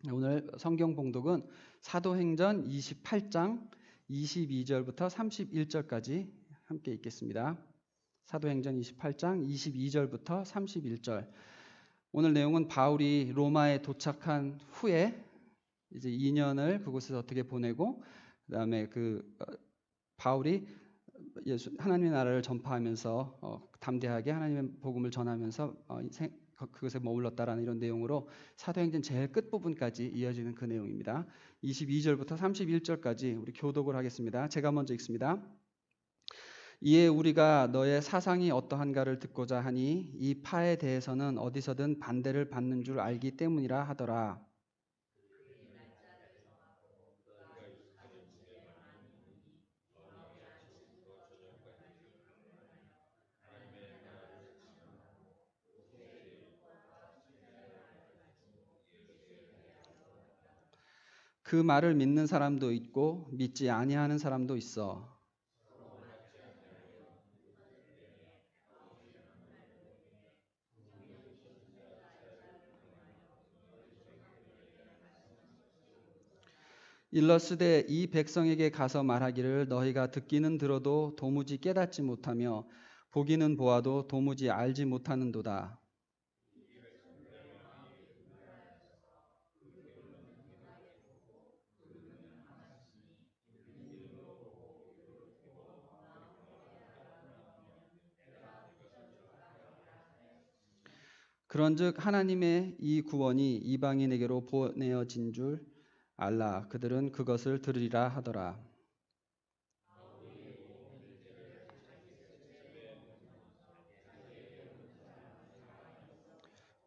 오늘 성경 봉독은 사도행전 28장 22절부터 31절까지 함께 읽겠습니다. 사도행전 28장 22절부터 31절. 오늘 내용은 바울이 로마에 도착한 후에 이제 2년을 그곳에서 어떻게 보내고, 그다음에 바울이 하나님의 나라를 전파하면서 담대하게 하나님의 복음을 전하면서 그것에 머물렀다라는 이런 내용으로 사도행전 제일 끝부분까지 이어지는 그 내용입니다. 22절부터 31절까지 우리 교독을 하겠습니다. 제가 먼저 읽습니다. 이에 우리가 너의 사상이 어떠한가를 듣고자 하니 이 파에 대해서는 어디서든 반대를 받는 줄 알기 때문이라 하더라. 그 말을 믿는 사람도 있고 믿지 아니하는 사람도 있어. 일러스되 이 백성에게 가서 말하기를 너희가 듣기는 들어도 도무지 깨닫지 못하며 보기는 보아도 도무지 알지 못하는도다. 그런즉 하나님의 이 구원이 이방인에게로 보내어진 줄 알라. 그들은 그것을 들으리라 하더라.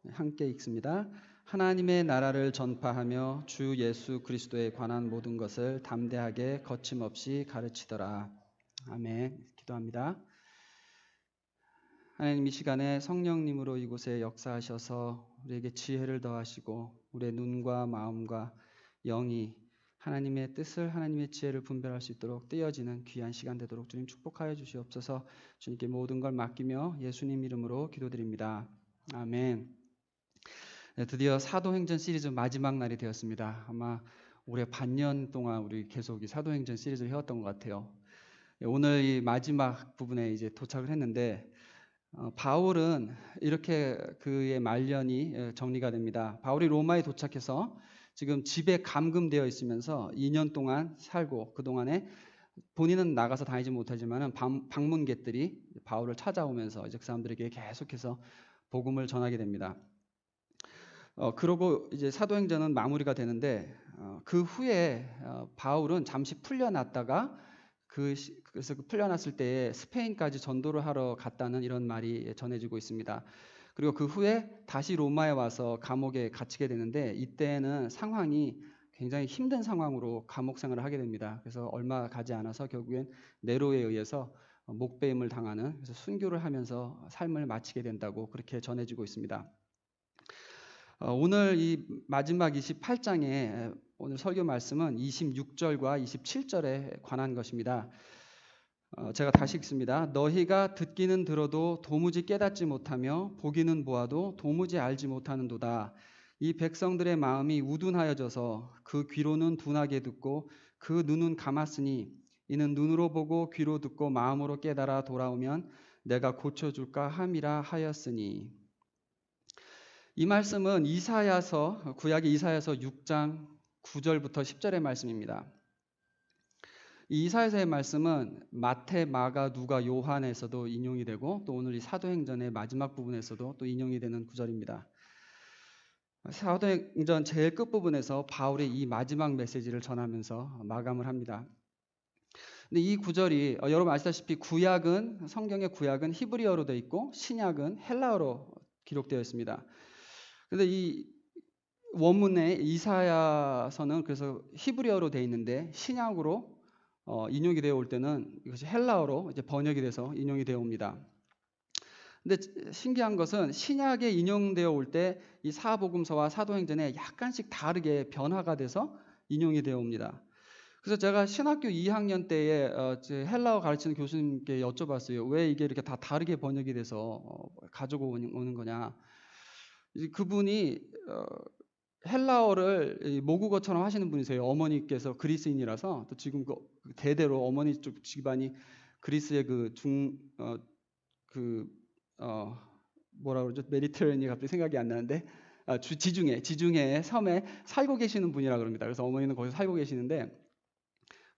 함께 읽습니다. 하나님의 나라를 전파하며 주 예수 그리스도에 관한 모든 것을 담대하게 거침없이 가르치더라. 아멘. 기도합니다. 하나님, 이 시간에 성령님으로 이곳에 역사하셔서 우리에게 지혜를 더하시고 우리의 눈과 마음과 영이 하나님의 뜻을, 하나님의 지혜를 분별할 수 있도록 떼어지는 귀한 시간 되도록 주님 축복하여 주시옵소서. 주님께 모든 걸 맡기며 예수님 이름으로 기도드립니다. 아멘. 네, 드디어 사도행전 시리즈 마지막 날이 되었습니다. 아마 올해 반년 동안 우리 계속 이 사도행전 시리즈를 해왔던 것 같아요. 오늘 이 마지막 부분에 이제 도착을 했는데 바울은 이렇게 그의 말년이 정리가 됩니다. 바울이 로마에 도착해서 지금 집에 감금되어 있으면서 2년 동안 살고, 그동안에 본인은 나가서 다니지 못하지만 방문객들이 바울을 찾아오면서 이제 그 사람들에게 계속해서 복음을 전하게 됩니다. 그러고 이제 사도행전은 마무리가 되는데 그 후에 바울은 잠시 풀려났다가 그래서 풀려났을 때에 스페인까지 전도를 하러 갔다는 이런 말이 전해지고 있습니다. 그리고 그 후에 다시 로마에 와서 감옥에 갇히게 되는데 이때는 상황이 굉장히 힘든 상황으로 감옥 생활을 하게 됩니다. 그래서 얼마 가지 않아서 결국엔 네로에 의해서 목배임을 당하는, 그래서 순교를 하면서 삶을 마치게 된다고 그렇게 전해지고 있습니다. 오늘 이 마지막 28장에 오늘 설교 말씀은 26절과 27절에 관한 것입니다. 제가 다시 읽습니다. 너희가 듣기는 들어도 도무지 깨닫지 못하며 보기는 보아도 도무지 알지 못하는도다. 이 백성들의 마음이 우둔하여져서 그 귀로는 둔하게 듣고 그 눈은 감았으니 이는 눈으로 보고 귀로 듣고 마음으로 깨달아 돌아오면 내가 고쳐줄까 함이라 하였으니. 이 말씀은 구약의 이사야서 6장 9절부터 10절의 말씀입니다. 이 이사야서의 말씀은 마태, 마가, 누가, 요한에서도 인용이 되고 또 오늘 이 사도행전의 마지막 부분에서도 또 인용이 되는 구절입니다. 사도행전 제일 끝부분에서 바울이 이 마지막 메시지를 전하면서 마감을 합니다. 근데 이 구절이 여러분 아시다시피 성경의 구약은 히브리어로 되어 있고 신약은 헬라어로 기록되어 있습니다. 근데 이 원문의 이사야서는 그래서 히브리어로 되어 있는데 신약으로 인용이 되어 올 때는 이것이 헬라어로 이제 번역이 돼서 인용이 되어 옵니다. 근데 신기한 것은 신약에 인용되어 올 때 이 사복음서와 사도행전에 약간씩 다르게 변화가 돼서 인용이 되어 옵니다. 그래서 제가 신학교 2학년 때에 헬라어 가르치는 교수님께 여쭤봤어요. 왜 이게 이렇게 다 다르게 번역이 돼서 가지고 오는 거냐. 그분이 헬라어를 모국어처럼 하시는 분이세요. 어머니께서 그리스인이라서 또 지금 대대로 어머니 쪽 집안이 그리스의 뭐라 그러죠? 메디테레니 갑자기 생각이 안 나는데 지중해 섬에 살고 계시는 분이라 그럽니다. 그래서 어머니는 거기서 살고 계시는데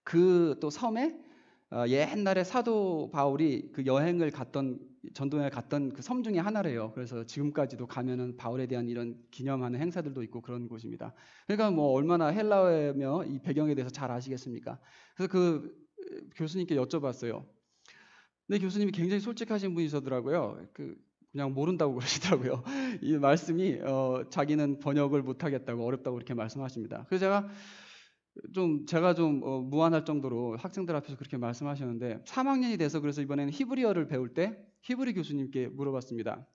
그 또 섬에 옛날에 사도 바울이 그 전도여행을 갔던 그 섬 중에 하나래요. 그래서 지금까지도 가면은 바울에 대한 이런 기념하는 행사들도 있고 그런 곳입니다. 그러니까 뭐 얼마나 헬라어며 이 배경에 대해서 잘 아시겠습니까? 그래서 그 교수님께 여쭤봤어요. 근데 교수님이 굉장히 솔직하신 분이시더라고요. 그냥 모른다고 그러시더라고요. 이 말씀이 자기는 번역을 못하겠다고 어렵다고 그렇게 말씀하십니다. 그래서 제가 좀 무안할 정도로 학생들 앞에서 그렇게 말씀하셨는데 3학년이 돼서 그래서 이번에는 히브리어를 배울 때 히브리 교수님께 물어봤습니다.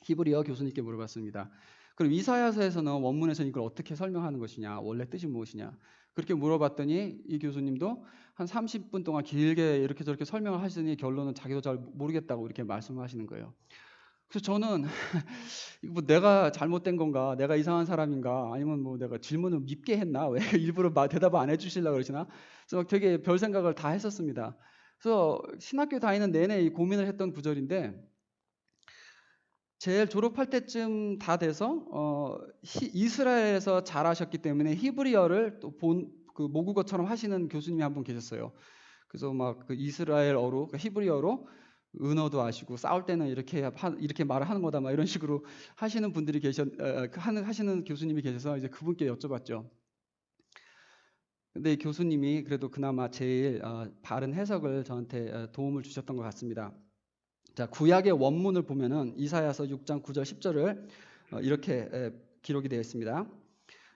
히브리어 교수님께 물어봤습니다. 그럼 이사야서에서는 원문에서는 이걸 어떻게 설명하는 것이냐, 원래 뜻이 무엇이냐 그렇게 물어봤더니 이 교수님도 한 30분 동안 길게 이렇게 저렇게 설명을 하시더니 결론은 자기도 잘 모르겠다고 이렇게 말씀하시는 거예요. 그래서 저는 뭐 내가 잘못된 건가, 내가 이상한 사람인가, 아니면 뭐 내가 질문을 밉게 했나, 왜 일부러 대답을 안 해주시려고 그러시나, 그래서 되게 별 생각을 다 했었습니다. 그래서 신학교 다니는 내내 이 고민을 했던 구절인데, 제일 졸업할 때쯤 다 돼서 이스라엘에서 자라셨기 때문에 히브리어를 또 그 모국어처럼 하시는 교수님이 한 분 계셨어요. 그래서 막 그 이스라엘어로, 히브리어로 은어도 아시고 싸울 때는 이렇게 말을 하는 거다 막 이런 식으로 하시는 분들이 하시는 교수님이 계셔서 이제 그분께 여쭤봤죠. 근데 이 교수님이 그래도 그나마 제일 바른 해석을 저한테 도움을 주셨던 것 같습니다. 자, 구약의 원문을 보면은 이사야서 6장 9절 10절을 이렇게 기록이 되어 있습니다.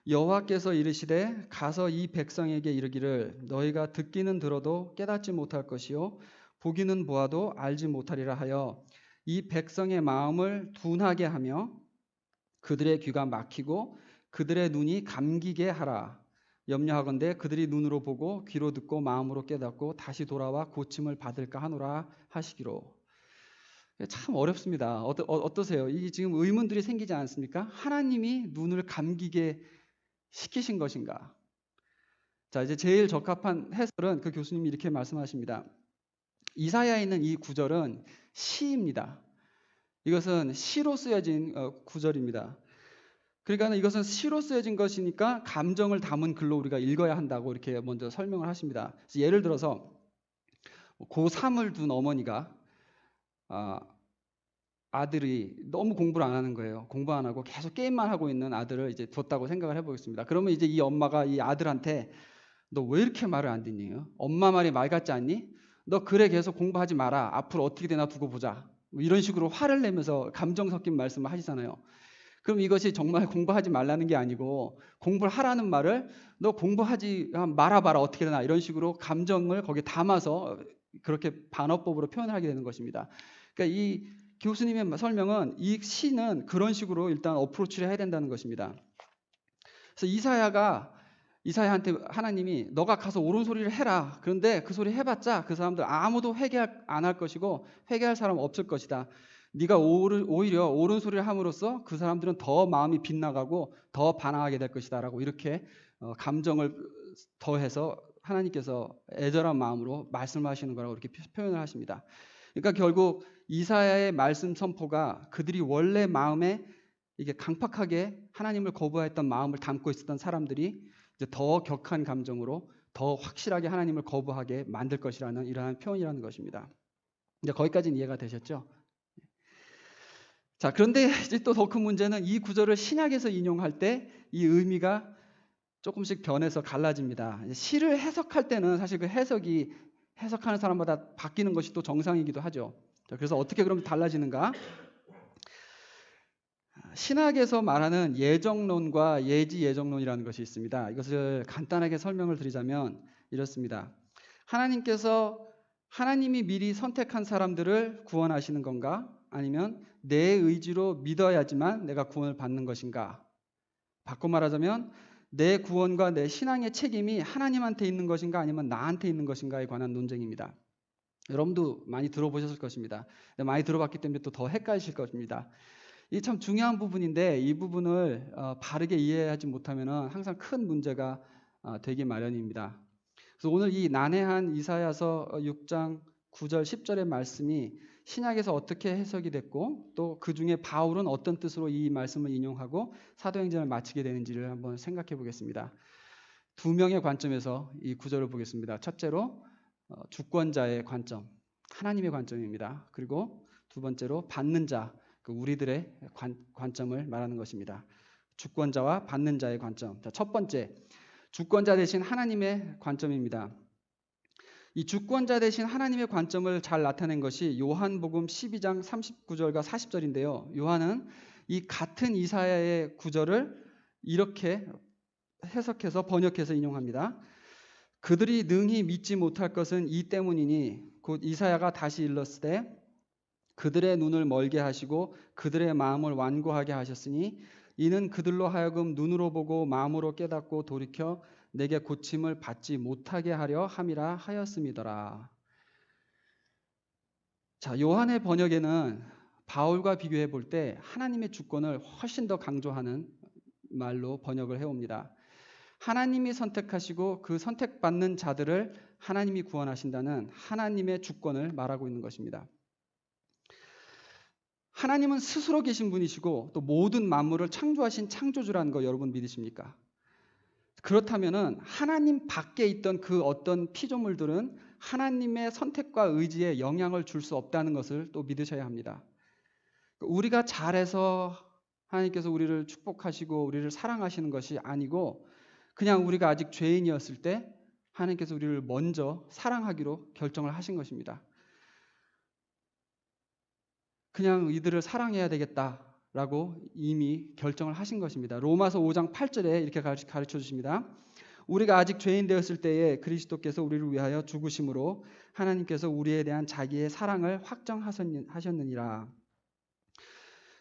여호와께서 이르시되 가서 이 백성에게 이르기를 너희가 듣기는 들어도 깨닫지 못할 것이요 보기는 보아도 알지 못하리라 하여 이 백성의 마음을 둔하게 하며 그들의 귀가 막히고 그들의 눈이 감기게 하라. 염려하건대 그들이 눈으로 보고 귀로 듣고 마음으로 깨닫고 다시 돌아와 고침을 받을까 하노라 하시기로. 참 어렵습니다. 어떠세요? 이 지금 의문들이 생기지 않습니까? 하나님이 눈을 감기게 시키신 것인가? 자, 이제 제일 적합한 해설은 그 교수님이 이렇게 말씀하십니다. 이사야에 있는 이 구절은 시입니다. 이것은 시로 쓰여진 구절입니다. 그러니까 이것은 시로 쓰여진 것이니까 감정을 담은 글로 우리가 읽어야 한다고 이렇게 먼저 설명을 하십니다. 예를 들어서 고3을 둔 어머니가 아들이 너무 공부를 안 하는 거예요. 공부 안 하고 계속 게임만 하고 있는 아들을 이제 뒀다고 생각을 해보겠습니다. 그러면 이제 이 엄마가 이 아들한테 너 왜 이렇게 말을 안 듣니? 엄마 말이 말 같지 않니? 너 그래 계속 공부하지 마라. 앞으로 어떻게 되나 두고 보자. 뭐 이런 식으로 화를 내면서 감정 섞인 말씀을 하시잖아요. 그럼 이것이 정말 공부하지 말라는 게 아니고 공부를 하라는 말을 너 공부하지 말아봐라 어떻게 되나 이런 식으로 감정을 거기에 담아서 그렇게 반어법으로 표현을 하게 되는 것입니다. 그러니까 이 교수님의 설명은 이 시는 그런 식으로 일단 어프로치를 해야 된다는 것입니다. 그래서 이사야한테 하나님이 너가 가서 옳은 소리를 해라. 그런데 그 소리 해봤자 그 사람들 아무도 회개 안 할 것이고 회개할 사람 없을 것이다. 네가 오히려 옳은 소리를 함으로써 그 사람들은 더 마음이 빗나가고 더 반항하게 될 것이다 라고 이렇게 감정을 더해서 하나님께서 애절한 마음으로 말씀하시는 거라고 이렇게 표현을 하십니다. 그러니까 결국 이사야의 말씀 선포가 그들이 원래 마음에 이게 강팍하게 하나님을 거부했던 마음을 담고 있었던 사람들이 이제 더 격한 감정으로 더 확실하게 하나님을 거부하게 만들 것이라는 이러한 표현이라는 것입니다. 이제 거기까지는 이해가 되셨죠? 자, 그런데 이제 또 더 큰 문제는 이 구절을 신약에서 인용할 때 이 의미가 조금씩 변해서 갈라집니다. 시를 해석할 때는 사실 그 해석이 해석하는 사람마다 바뀌는 것이 또 정상이기도 하죠. 자, 그래서 어떻게 그럼 달라지는가? 신학에서 말하는 예정론과 예지예정론이라는 것이 있습니다. 이것을 간단하게 설명을 드리자면 이렇습니다. 하나님이 미리 선택한 사람들을 구원하시는 건가? 아니면 내 의지로 믿어야지만 내가 구원을 받는 것인가? 바꿔 말하자면 내 구원과 내 신앙의 책임이 하나님한테 있는 것인가 아니면 나한테 있는 것인가에 관한 논쟁입니다. 여러분도 많이 들어보셨을 것입니다. 많이 들어봤기 때문에 또 더 헷갈리실 것입니다. 이 참 중요한 부분인데 이 부분을 바르게 이해하지 못하면 항상 큰 문제가 되기 마련입니다. 그래서 오늘 이 난해한 이사야서 6장 9절 10절의 말씀이 신약에서 어떻게 해석이 됐고 또 그 중에 바울은 어떤 뜻으로 이 말씀을 인용하고 사도행전을 마치게 되는지를 한번 생각해 보겠습니다. 두 명의 관점에서 이 구절을 보겠습니다. 첫째로 주권자의 관점, 하나님의 관점입니다. 그리고 두 번째로 받는 자, 우리들의 관점을 말하는 것입니다. 주권자와 받는 자의 관점. 자, 첫 번째, 주권자 대신 하나님의 관점입니다. 이 주권자 대신 하나님의 관점을 잘 나타낸 것이 요한복음 12장 39절과 40절인데요. 요한은 이 같은 이사야의 구절을 이렇게 해석해서 번역해서 인용합니다. 그들이 능히 믿지 못할 것은 이 때문이니 곧 이사야가 다시 일렀으되 그들의 눈을 멀게 하시고 그들의 마음을 완고하게 하셨으니 이는 그들로 하여금 눈으로 보고 마음으로 깨닫고 돌이켜 내게 고침을 받지 못하게 하려 함이라 하였음이더라. 자, 요한의 번역에는 바울과 비교해 볼 때 하나님의 주권을 훨씬 더 강조하는 말로 번역을 해옵니다. 하나님이 선택하시고 그 선택받는 자들을 하나님이 구원하신다는 하나님의 주권을 말하고 있는 것입니다. 하나님은 스스로 계신 분이시고 또 모든 만물을 창조하신 창조주라는 거 여러분 믿으십니까? 그렇다면은 하나님 밖에 있던 그 어떤 피조물들은 하나님의 선택과 의지에 영향을 줄 수 없다는 것을 또 믿으셔야 합니다. 우리가 잘해서 하나님께서 우리를 축복하시고 우리를 사랑하시는 것이 아니고 그냥 우리가 아직 죄인이었을 때 하나님께서 우리를 먼저 사랑하기로 결정을 하신 것입니다. 그냥 이들을 사랑해야 되겠다라고 이미 결정을 하신 것입니다. 로마서 5장 8절에 이렇게 가르쳐 주십니다. 우리가 아직 죄인 되었을 때에 그리스도께서 우리를 위하여 죽으심으로 하나님께서 우리에 대한 자기의 사랑을 확정하셨느니라.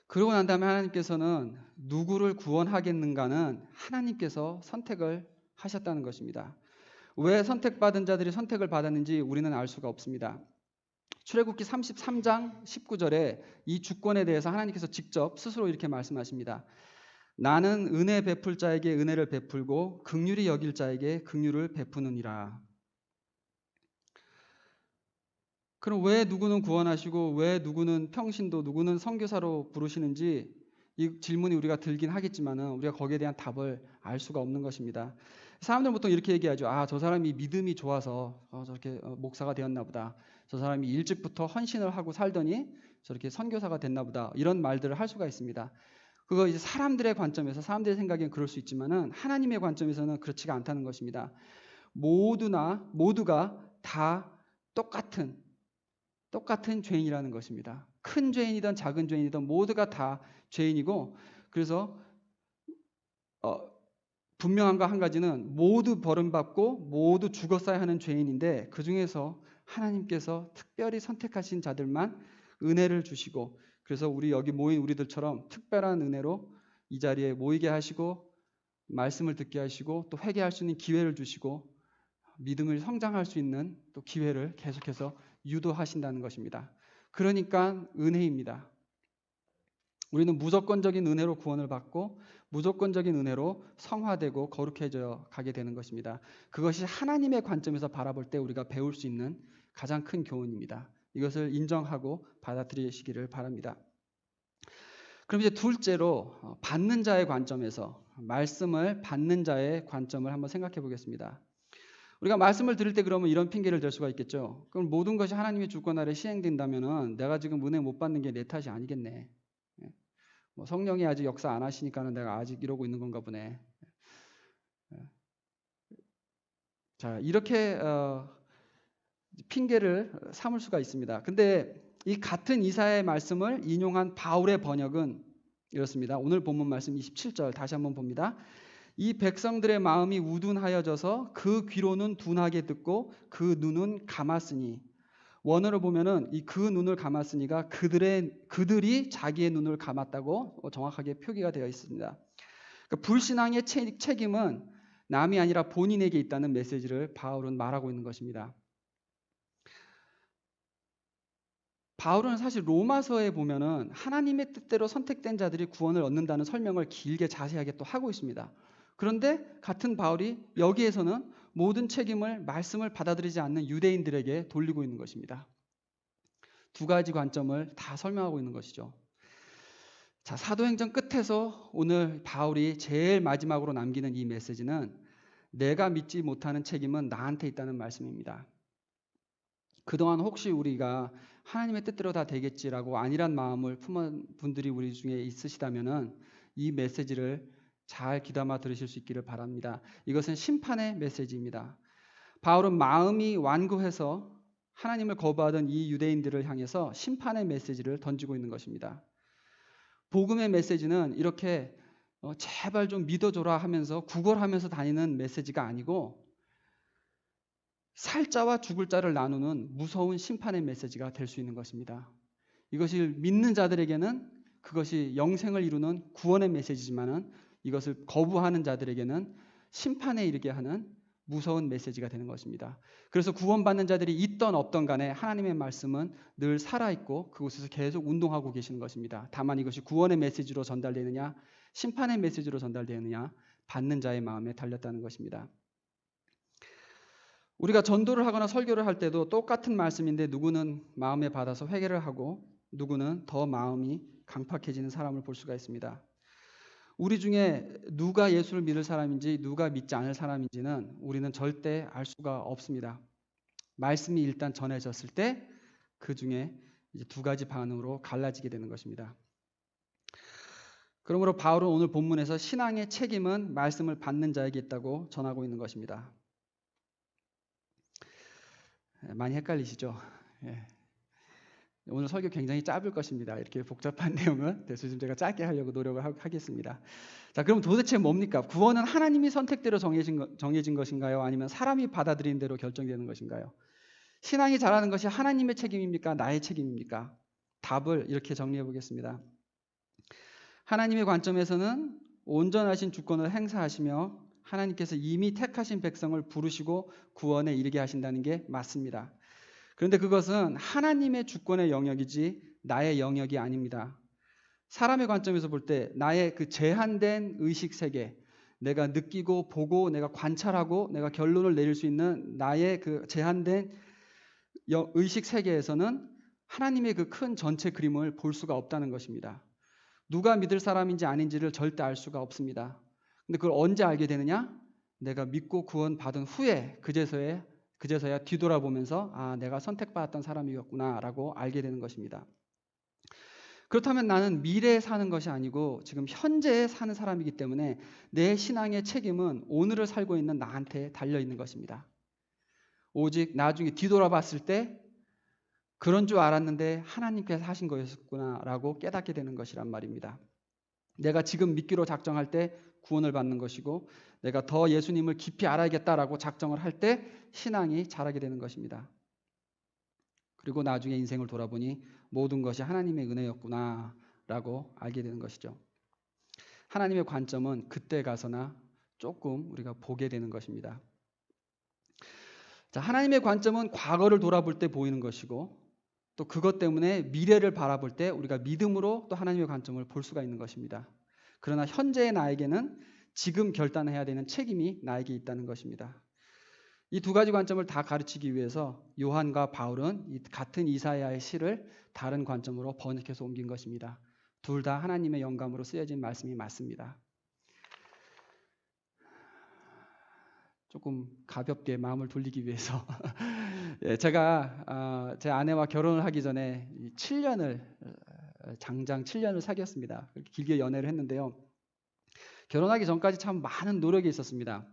그러고 난 다음에 하나님께서는 누구를 구원하겠는가는 하나님께서 선택을 하셨다는 것입니다. 왜 선택받은 자들이 선택을 받았는지 우리는 알 수가 없습니다. 출애굽기 33장 19절에 이 주권에 대해서 하나님께서 직접 스스로 이렇게 말씀하십니다. 나는 은혜 베풀 자에게 은혜를 베풀고 긍휼히 여길 자에게 긍휼을 베푸느니라. 그럼 왜 누구는 구원하시고 왜 누구는 평신도 누구는 선교사로 부르시는지 이 질문이 우리가 들긴 하겠지만은 우리가 거기에 대한 답을 알 수가 없는 것입니다. 사람들은 보통 이렇게 얘기하죠. 아, 저 사람이 믿음이 좋아서 저렇게 목사가 되었나 보다. 저 사람이 일찍부터 헌신을 하고 살더니 저렇게 선교사가 됐나 보다. 이런 말들을 할 수가 있습니다. 그거 이제 사람들의 관점에서 사람들의 생각엔 그럴 수 있지만은 하나님의 관점에서는 그렇지가 않다는 것입니다. 모두가 다 똑같은 죄인이라는 것입니다. 큰 죄인이든 작은 죄인이든 모두가 다 죄인이고 그래서 분명한 거 한 가지는 모두 벌음받고 모두 죽었어야 하는 죄인인데 그 중에서 하나님께서 특별히 선택하신 자들만 은혜를 주시고 그래서 우리 여기 모인 우리들처럼 특별한 은혜로 이 자리에 모이게 하시고 말씀을 듣게 하시고 또 회개할 수 있는 기회를 주시고 믿음을 성장할 수 있는 또 기회를 계속해서 유도하신다는 것입니다. 그러니까 은혜입니다. 우리는 무조건적인 은혜로 구원을 받고 무조건적인 은혜로 성화되고 거룩해져 가게 되는 것입니다. 그것이 하나님의 관점에서 바라볼 때 우리가 배울 수 있는 가장 큰 교훈입니다. 이것을 인정하고 받아들이시기를 바랍니다. 그럼 이제 둘째로 받는 자의 관점에서 말씀을 받는 자의 관점을 한번 생각해 보겠습니다. 우리가 말씀을 들을 때 그러면 이런 핑계를 댈 수가 있겠죠. 그럼 모든 것이 하나님의 주권 아래 시행된다면은 내가 지금 은혜 못 받는 게 내 탓이 아니겠네. 성령이 아직 역사 안 하시니까는 내가 아직 이러고 있는 건가 보네. 자, 이렇게 핑계를 삼을 수가 있습니다. 근데 이 같은 이사야의 말씀을 인용한 바울의 번역은 이렇습니다. 오늘 본문 말씀 27절 다시 한번 봅니다. 이 백성들의 마음이 우둔하여져서 그 귀로는 둔하게 듣고 그 눈은 감았으니 원어를 보면은 이 그 눈을 감았으니가 그들이 자기의 눈을 감았다고 정확하게 표기가 되어 있습니다. 그러니까 불신앙의 책임은 남이 아니라 본인에게 있다는 메시지를 바울은 말하고 있는 것입니다. 바울은 사실 로마서에 보면은 하나님의 뜻대로 선택된 자들이 구원을 얻는다는 설명을 길게 자세하게 또 하고 있습니다. 그런데 같은 바울이 여기에서는 모든 책임을 말씀을 받아들이지 않는 유대인들에게 돌리고 있는 것입니다. 두 가지 관점을 다 설명하고 있는 것이죠. 자, 사도행전 끝에서 오늘 바울이 제일 마지막으로 남기는 이 메시지는 내가 믿지 못하는 책임은 나한테 있다는 말씀입니다. 그동안 혹시 우리가 하나님의 뜻대로 다 되겠지라고 안일한 마음을 품은 분들이 우리 중에 있으시다면은 이 메시지를 잘 귀담아 들으실 수 있기를 바랍니다. 이것은 심판의 메시지입니다. 바울은 마음이 완고해서 하나님을 거부하던 이 유대인들을 향해서 심판의 메시지를 던지고 있는 것입니다. 복음의 메시지는 이렇게 제발 좀 믿어줘라 하면서 구걸하면서 다니는 메시지가 아니고 살 자와 죽을 자를 나누는 무서운 심판의 메시지가 될 수 있는 것입니다. 이것을 믿는 자들에게는 그것이 영생을 이루는 구원의 메시지지만은 이것을 거부하는 자들에게는 심판에 이르게 하는 무서운 메시지가 되는 것입니다. 그래서 구원받는 자들이 있던 없던 간에 하나님의 말씀은 늘 살아있고 그곳에서 계속 운동하고 계시는 것입니다. 다만 이것이 구원의 메시지로 전달되느냐 심판의 메시지로 전달되느냐 받는 자의 마음에 달렸다는 것입니다. 우리가 전도를 하거나 설교를 할 때도 똑같은 말씀인데 누구는 마음에 받아서 회개를 하고 누구는 더 마음이 강팍해지는 사람을 볼 수가 있습니다. 우리 중에 누가 예수를 믿을 사람인지 누가 믿지 않을 사람인지는 우리는 절대 알 수가 없습니다. 말씀이 일단 전해졌을 때 그 중에 이제 두 가지 반응으로 갈라지게 되는 것입니다. 그러므로 바울은 오늘 본문에서 신앙의 책임은 말씀을 받는 자에게 있다고 전하고 있는 것입니다. 많이 헷갈리시죠? 예. 오늘 설교 굉장히 짧을 것입니다. 이렇게 복잡한 내용은 대수좀 제가 짧게 하려고 노력을 하겠습니다. 자, 그럼 도대체 뭡니까? 구원은 하나님이 선택대로 정해진 것인가요? 아니면 사람이 받아들인 대로 결정되는 것인가요? 신앙이 자라는 것이 하나님의 책임입니까? 나의 책임입니까? 답을 이렇게 정리해 보겠습니다. 하나님의 관점에서는 온전하신 주권을 행사하시며 하나님께서 이미 택하신 백성을 부르시고 구원에 이르게 하신다는 게 맞습니다. 그런데 그것은 하나님의 주권의 영역이지 나의 영역이 아닙니다. 사람의 관점에서 볼 때 나의 그 제한된 의식 세계, 내가 느끼고 보고 내가 관찰하고 내가 결론을 내릴 수 있는 나의 그 제한된 의식 세계에서는 하나님의 그 큰 전체 그림을 볼 수가 없다는 것입니다. 누가 믿을 사람인지 아닌지를 절대 알 수가 없습니다. 근데 그걸 언제 알게 되느냐? 내가 믿고 구원받은 후에 그제서야 뒤돌아보면서 아, 내가 선택받았던 사람이었구나라고 알게 되는 것입니다. 그렇다면 나는 미래에 사는 것이 아니고 지금 현재에 사는 사람이기 때문에 내 신앙의 책임은 오늘을 살고 있는 나한테 달려있는 것입니다. 오직 나중에 뒤돌아봤을 때 그런 줄 알았는데 하나님께서 하신 거였구나라고 깨닫게 되는 것이란 말입니다. 내가 지금 믿기로 작정할 때 구원을 받는 것이고 내가 더 예수님을 깊이 알아야겠다라고 작정을 할 때 신앙이 자라게 되는 것입니다. 그리고 나중에 인생을 돌아보니 모든 것이 하나님의 은혜였구나라고 알게 되는 것이죠. 하나님의 관점은 그때 가서나 조금 우리가 보게 되는 것입니다. 자, 하나님의 관점은 과거를 돌아볼 때 보이는 것이고 또 그것 때문에 미래를 바라볼 때 우리가 믿음으로 또 하나님의 관점을 볼 수가 있는 것입니다. 그러나 현재의 나에게는 지금 결단해야 되는 책임이 나에게 있다는 것입니다. 이 두 가지 관점을 다 가르치기 위해서 요한과 바울은 이 같은 이사야의 시를 다른 관점으로 번역해서 옮긴 것입니다. 둘 다 하나님의 영감으로 쓰여진 말씀이 맞습니다. 조금 가볍게 마음을 돌리기 위해서 예, 제가 제 아내와 결혼을 하기 전에 장장 7년을 사귀었습니다. 길게 연애를 했는데요. 결혼하기 전까지 참 많은 노력이 있었습니다.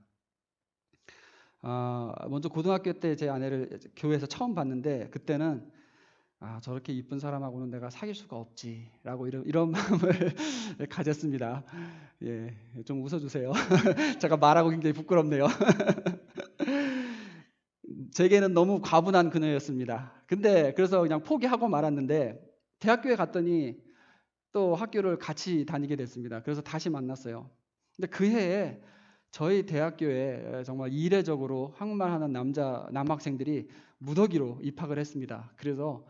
먼저 고등학교 때 제 아내를 교회에서 처음 봤는데 그때는 저렇게 이쁜 사람하고는 내가 사귈 수가 없지라고 이런 마음을 가졌습니다. 예, 좀 웃어주세요. 제가 말하고 굉장히 부끄럽네요. 제게는 너무 과분한 그녀였습니다. 근데 그래서 그냥 포기하고 말았는데 대학교에 갔더니 또 학교를 같이 다니게 됐습니다. 그래서 다시 만났어요. 근데 그 해에 저희 대학교에 정말 이례적으로 한국말 하는 남학생들이 무더기로 입학을 했습니다. 그래서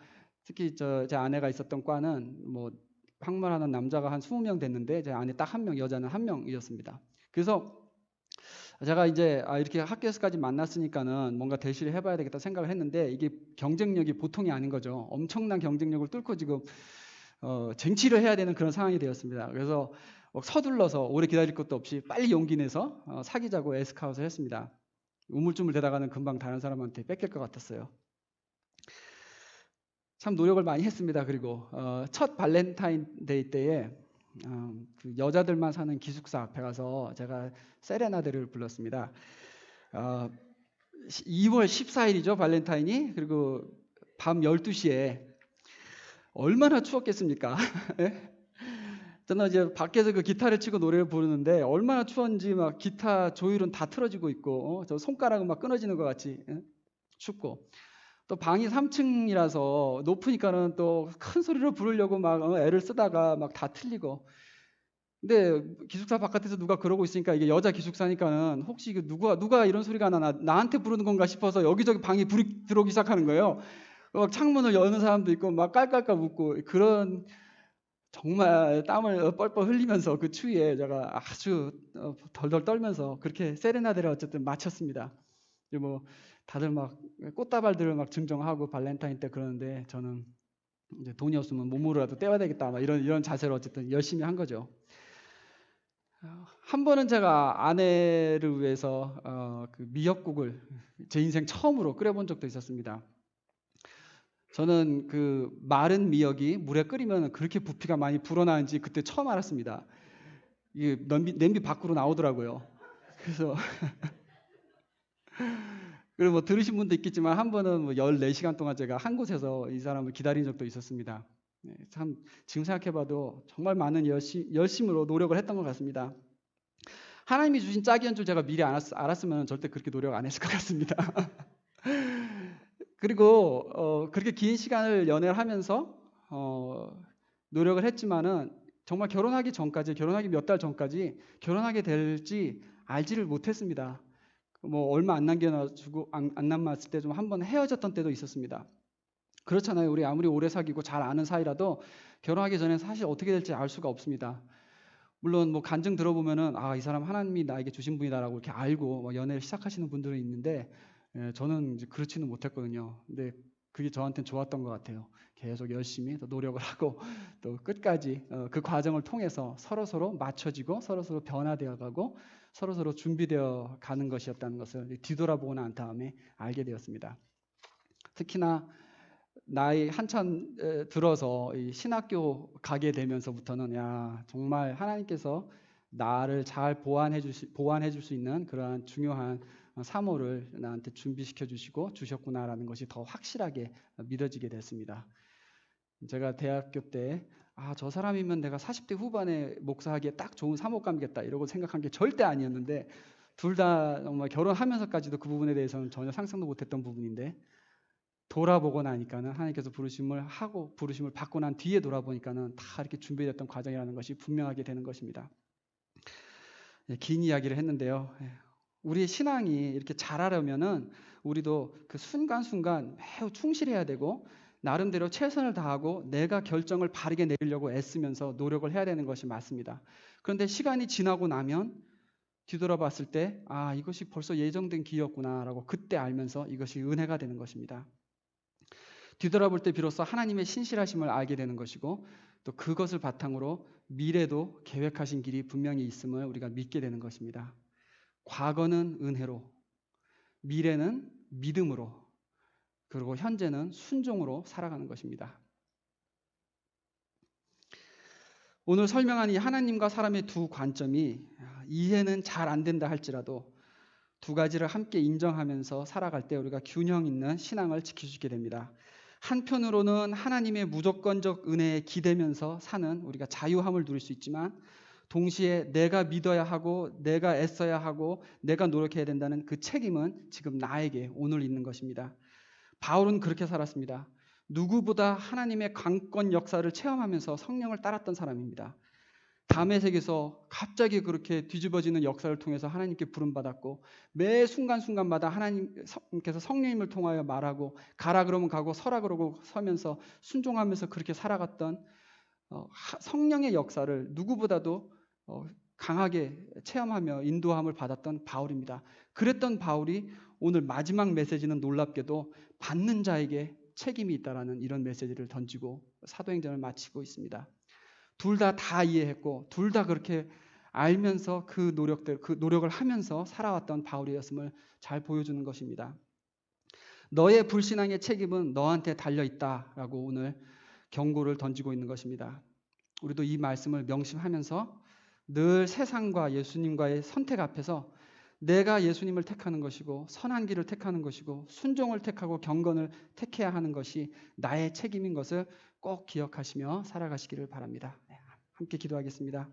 특히 제 아내가 있었던 과는 뭐 학말하는 남자가 한 20명 됐는데 제 아내 딱 한 명, 여자는 한 명이었습니다. 그래서 제가 이제 이렇게 학교에서까지 만났으니까는 뭔가 대시를 해봐야 되겠다 생각을 했는데 이게 경쟁력이 보통이 아닌 거죠. 엄청난 경쟁력을 뚫고 지금 쟁취를 해야 되는 그런 상황이 되었습니다. 그래서 서둘러서 오래 기다릴 것도 없이 빨리 용기 내서 사귀자고 에스카웃을 했습니다. 우물쭈물 대다가는 금방 다른 사람한테 뺏길 것 같았어요. 참 노력을 많이 했습니다. 그리고 첫 발렌타인데이 때에 그 여자들만 사는 기숙사 앞에 가서 제가 세레나데를 불렀습니다. 2월 14일이죠, 발렌타인이. 그리고 밤 12시에 얼마나 추웠겠습니까? 저는 이제 밖에서 그 기타를 치고 노래를 부르는데 얼마나 추웠는지 막 기타 조율은 다 틀어지고 있고 저 손가락은 막 끊어지는 것 같이 춥고, 또 방이 3층이라서 높으니까는 또 큰 소리로 부르려고 막 애를 쓰다가 막 다 틀리고. 근데 기숙사 바깥에서 누가 그러고 있으니까 이게 여자 기숙사니까는 혹시 누가 이런 소리가 나한테 부르는 건가 싶어서 여기저기 방에 불이 들어오기 시작하는 거예요. 막 창문을 여는 사람도 있고 막 깔깔깔 웃고, 그런 정말 땀을 뻘뻘 흘리면서 그 추위에 제가 아주 덜덜 떨면서 그렇게 세레나데를 어쨌든 마쳤습니다. 뭐 다들 막 꽃다발들을 막 증정하고 발렌타인 때 그러는데 저는 이제 돈이 없으면 몸으로라도 떼어야 되겠다 막 이런 자세로 어쨌든 열심히 한 거죠. 한 번은 제가 아내를 위해서 그 미역국을 제 인생 처음으로 끓여본 적도 있었습니다. 저는 그 마른 미역이 물에 끓이면 그렇게 부피가 많이 불어나는지 그때 처음 알았습니다. 이게 냄비 밖으로 나오더라고요. 그래서 그리고 뭐 들으신 분도 있겠지만 한 번은 뭐 14시간 동안 제가 한 곳에서 이 사람을 기다린 적도 있었습니다. 참 지금 생각해봐도 정말 많은 열심으로 노력을 했던 것 같습니다. 하나님이 주신 짝이었는 줄 제가 미리 알았으면 절대 그렇게 노력 안 했을 것 같습니다. 그리고 그렇게 긴 시간을 연애를 하면서 노력을 했지만은 정말 결혼하기 몇 달 전까지 결혼하게 될지 알지를 못했습니다. 뭐 얼마 안 남겨가지고 안 남았을 때 좀 한번 헤어졌던 때도 있었습니다. 그렇잖아요. 우리 아무리 오래 사귀고 잘 아는 사이라도 결혼하기 전에 사실 어떻게 될지 알 수가 없습니다. 물론 뭐 간증 들어보면은 이 사람 하나님이 나에게 주신 분이다라고 이렇게 알고 뭐 연애를 시작하시는 분들은 있는데, 저는 이제 그렇지는 못했거든요. 근데 그게 저한테는 좋았던 것 같아요. 계속 열심히 또 노력을 하고 또 끝까지 그 과정을 통해서 서로 맞춰지고 서로 변화되어가고 서로 준비되어 가는 것이었다는 것을 뒤돌아보고 난 다음에 알게 되었습니다. 특히나 나이 한참 들어서 이 신학교 가게 되면서부터는 정말 하나님께서 나를 잘 보완해 줄 수 있는 그러한 중요한 사모를 나한테 준비시켜 주시고 주셨구나라는 것이 더 확실하게 믿어지게 됐습니다. 제가 대학교 때 저 사람이면 내가 40대 후반에 목사하기에 딱 좋은 사모감이겠다 이러고 생각한 게 절대 아니었는데, 둘 다 정말 결혼하면서까지도 그 부분에 대해서는 전혀 상상도 못했던 부분인데, 돌아보고 나니까는 하나님께서 부르심을 받고 난 뒤에 돌아보니까는 다 이렇게 준비됐던 과정이라는 것이 분명하게 되는 것입니다. 긴 이야기를 했는데요. 우리의 신앙이 이렇게 잘하려면은 우리도 그 순간순간 매우 충실해야 되고 나름대로 최선을 다하고 내가 결정을 바르게 내리려고 애쓰면서 노력을 해야 되는 것이 맞습니다. 그런데 시간이 지나고 나면 뒤돌아봤을 때 이것이 벌써 예정된 길이었구나라고 그때 알면서 이것이 은혜가 되는 것입니다. 뒤돌아볼 때 비로소 하나님의 신실하심을 알게 되는 것이고, 또 그것을 바탕으로 미래도 계획하신 길이 분명히 있음을 우리가 믿게 되는 것입니다. 과거는 은혜로, 미래는 믿음으로, 그리고 현재는 순종으로 살아가는 것입니다. 오늘 설명한 이 하나님과 사람의 두 관점이 이해는 잘 안 된다 할지라도 두 가지를 함께 인정하면서 살아갈 때 우리가 균형 있는 신앙을 지켜주게 됩니다. 한편으로는 하나님의 무조건적 은혜에 기대면서 사는 우리가 자유함을 누릴 수 있지만, 동시에 내가 믿어야 하고 내가 애써야 하고 내가 노력해야 된다는 그 책임은 지금 나에게 오늘 있는 것입니다. 바울은 그렇게 살았습니다. 누구보다 하나님의 강권 역사를 체험하면서 성령을 따랐던 사람입니다. 다메섹에서 갑자기 그렇게 뒤집어지는 역사를 통해서 하나님께 부름받았고 매 순간순간마다 하나님께서 성령님을 통하여 말하고 가라 그러면 가고 서라 그러고 서면서 순종하면서 그렇게 살아갔던 성령의 역사를 누구보다도 강하게 체험하며 인도함을 받았던 바울입니다. 그랬던 바울이 오늘 마지막 메시지는 놀랍게도 받는 자에게 책임이 있다라는 이런 메시지를 던지고 사도행전을 마치고 있습니다. 둘 다 이해했고 둘 다 그렇게 알면서 그 노력을 하면서 살아왔던 바울이었음을 잘 보여주는 것입니다. 너의 불신앙의 책임은 너한테 달려 있다라고 오늘 경고를 던지고 있는 것입니다. 우리도 이 말씀을 명심하면서 늘 세상과 예수님과의 선택 앞에서 내가 예수님을 택하는 것이고 선한 길을 택하는 것이고 순종을 택하고 경건을 택해야 하는 것이 나의 책임인 것을 꼭 기억하시며 살아가시기를 바랍니다. 함께 기도하겠습니다.